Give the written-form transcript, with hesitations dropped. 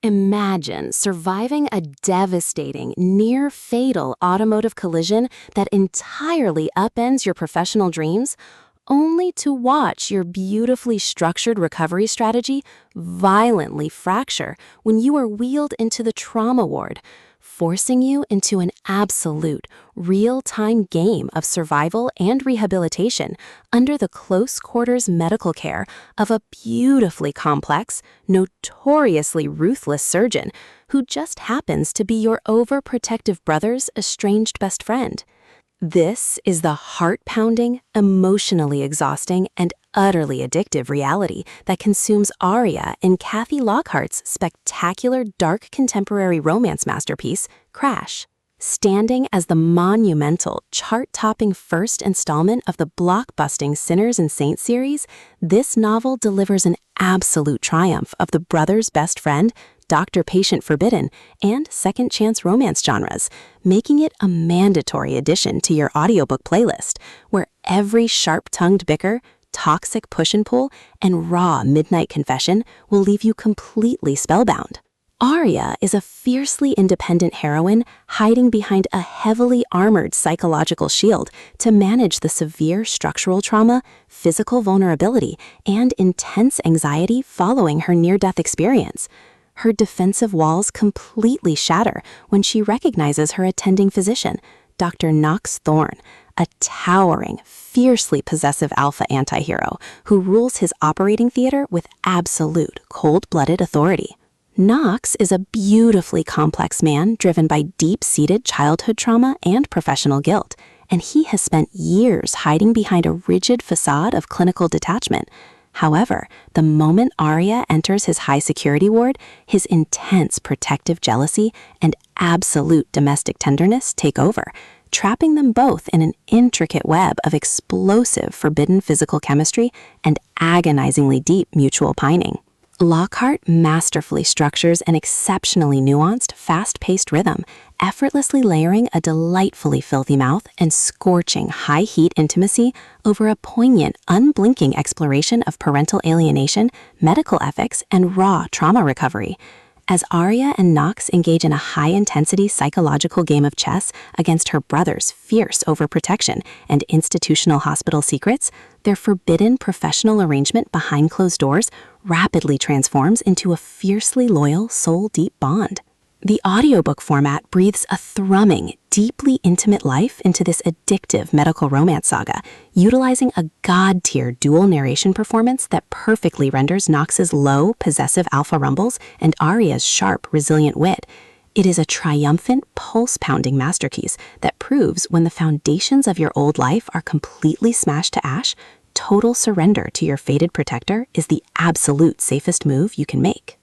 Imagine surviving a devastating, near-fatal automotive collision that entirely upends your professional dreams, only to watch your beautifully structured recovery strategy violently fracture when you are wheeled into the trauma ward, forcing you into an absolute, real-time game of survival and rehabilitation under the close-quarters medical care of a beautifully complex, notoriously ruthless surgeon who just happens to be your overprotective brother's estranged best friend. This is the heart-pounding, emotionally exhausting, and utterly addictive reality that consumes Aria in Kathy Lockhart's spectacular dark contemporary romance masterpiece, Crash. Standing as the monumental, chart-topping first installment of the blockbusting Sinners and Saints series, this novel delivers an absolute triumph of the brother's best friend, doctor-patient forbidden, and second-chance romance genres, making it a mandatory addition to your audiobook playlist, where every sharp-tongued bicker, toxic push and pull, and raw midnight confession will leave you completely spellbound. Aria is a fiercely independent heroine hiding behind a heavily armored psychological shield to manage the severe structural trauma, physical vulnerability, and intense anxiety following her near-death experience. Her defensive walls completely shatter when she recognizes her attending physician, Dr. Knox Thorne, a towering, fiercely possessive alpha antihero who rules his operating theater with absolute, cold-blooded authority. Knox is a beautifully complex man driven by deep-seated childhood trauma and professional guilt, and he has spent years hiding behind a rigid facade of clinical detachment. However, the moment Aria enters his high-security ward, his intense protective jealousy and absolute domestic tenderness take over, trapping them both in an intricate web of explosive, forbidden physical chemistry and agonizingly deep mutual pining. Lockhart masterfully structures an exceptionally nuanced, fast-paced rhythm, effortlessly layering a delightfully filthy mouth and scorching high-heat intimacy over a poignant, unblinking exploration of parental alienation, medical ethics, and raw trauma recovery. As Aria and Knox engage in a high-intensity psychological game of chess against her brother's fierce overprotection and institutional hospital secrets, their forbidden professional arrangement behind closed doors rapidly transforms into a fiercely loyal, soul-deep bond. The audiobook format breathes a thrumming, deeply intimate life into this addictive medical romance saga, utilizing a god-tier dual narration performance that perfectly renders Knox's low, possessive alpha rumbles and Aria's sharp, resilient wit. It is a triumphant, pulse-pounding masterpiece that proves when the foundations of your old life are completely smashed to ash, total surrender to your fated protector is the absolute safest move you can make.